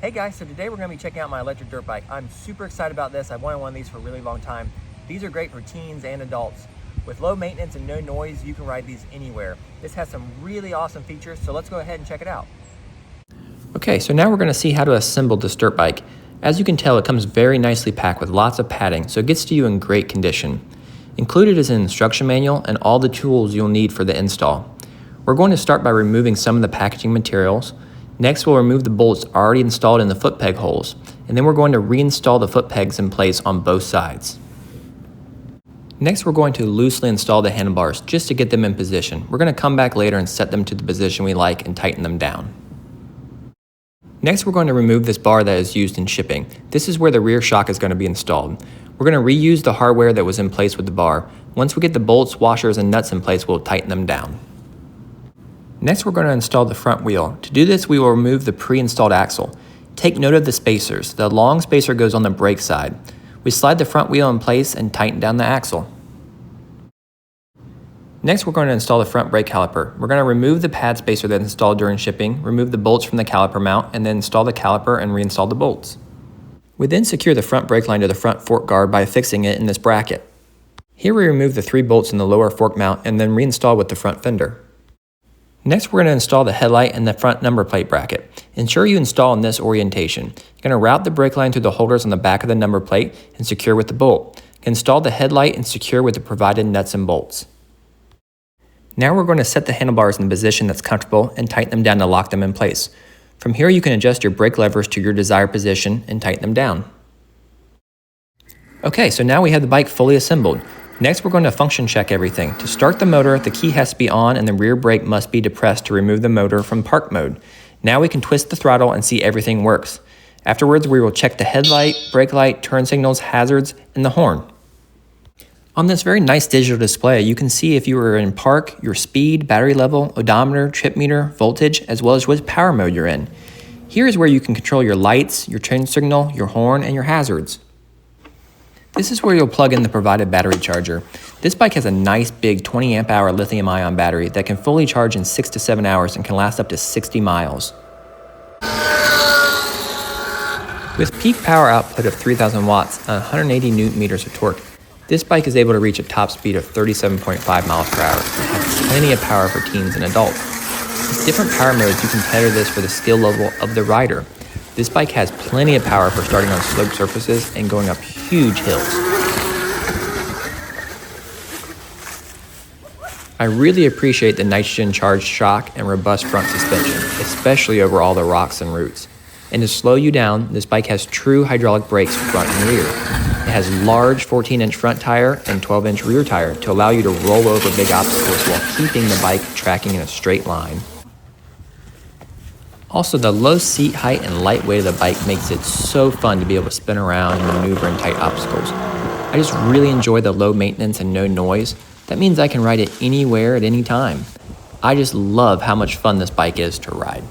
Hey guys, so today we're going to be checking out my electric dirt bike. I'm super excited about this. I've wanted one of these for a really long time. These are great for teens and adults. With low maintenance and no noise, you can ride these anywhere. This has some really awesome features, so let's go ahead and check it out. Okay, so now we're going to see how to assemble this dirt bike. As you can tell, it comes very nicely packed with lots of padding, so it gets to you in great condition. Included is an instruction manual and all the tools you'll need for the install. We're going to start by removing some of the packaging materials. Next, we'll remove the bolts already installed in the foot peg holes, and then we're going to reinstall the foot pegs in place on both sides. Next, we're going to loosely install the handlebars just to get them in position. We're going to come back later and set them to the position we like and tighten them down. Next, we're going to remove this bar that is used in shipping. This is where the rear shock is going to be installed. We're going to reuse the hardware that was in place with the bar. Once we get the bolts, washers, and nuts in place, we'll tighten them down. Next, we're going to install the front wheel. To do this, we will remove the pre-installed axle. Take note of the spacers. The long spacer goes on the brake side. We slide the front wheel in place and tighten down the axle. Next, we're going to install the front brake caliper. We're going to remove the pad spacer that's installed during shipping, remove the bolts from the caliper mount, and then install the caliper and reinstall the bolts. We then secure the front brake line to the front fork guard by fixing it in this bracket. Here we remove the 3 bolts in the lower fork mount and then reinstall with the front fender. Next, we're going to install the headlight and the front number plate bracket. Ensure you install in this orientation. You're going to route the brake line through the holders on the back of the number plate and secure with the bolt. Install the headlight and secure with the provided nuts and bolts. Now we're going to set the handlebars in the position that's comfortable and tighten them down to lock them in place. From here, you can adjust your brake levers to your desired position and tighten them down. Okay, so now we have the bike fully assembled. Next, we're going to function check everything. To start the motor, the key has to be on and the rear brake must be depressed to remove the motor from park mode. Now we can twist the throttle and see everything works. Afterwards, we will check the headlight, brake light, turn signals, hazards, and the horn. On this very nice digital display, you can see if you are in park, your speed, battery level, odometer, trip meter, voltage, as well as which power mode you're in. Here is where you can control your lights, your turn signal, your horn, and your hazards. This is where you'll plug in the provided battery charger. This bike has a nice big 20 amp hour lithium ion battery that can fully charge in 6 to 7 hours and can last up to 60 miles. With peak power output of 3,000 watts and 180 newton meters of torque, this bike is able to reach a top speed of 37.5 miles per hour and has plenty of power for teens and adults. With different power modes, you can tailor this for the skill level of the rider. This bike has plenty of power for starting on sloped surfaces and going up huge hills. I really appreciate the nitrogen charged shock and robust front suspension, especially over all the rocks and roots. And to slow you down, this bike has true hydraulic brakes front and rear. It has large 14-inch front tire and 12-inch rear tire to allow you to roll over big obstacles while keeping the bike tracking in a straight line. Also, the low seat height and light weight of the bike makes it so fun to be able to spin around and maneuver in tight obstacles. I just really enjoy the low maintenance and no noise. That means I can ride it anywhere at any time. I just love how much fun this bike is to ride.